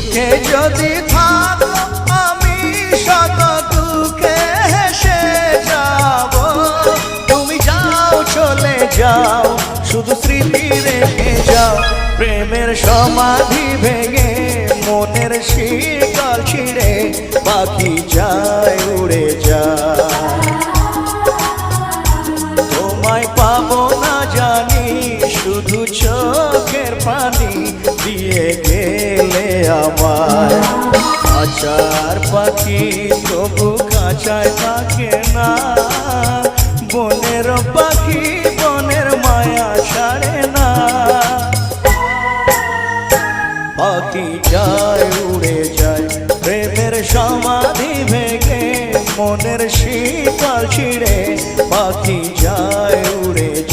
সুখে যদি থাকো আমি শত দুঃখে হেসে যাব। তুমি যাও চলে যাও শুধু স্মৃতি রেখে যাও। প্রেমের সমাধি ভেঙে মনের শিকল ছিঁড়ে পাখি যায় উড়ে যায়। তোমায় পাবো না জানি শুধু চোখের পানি দিয়ে গেলে আমায়। খাঁচার পাখি তবু খাঁচায় থাকে না, বনের পাখি বনের মায়া ছাড়ে না। পাখি যায় উড়ে যায় প্রেমের সমাধি ভেঙে মনের শীতল ছিঁড়ে পাখি যায় উড়ে যায়।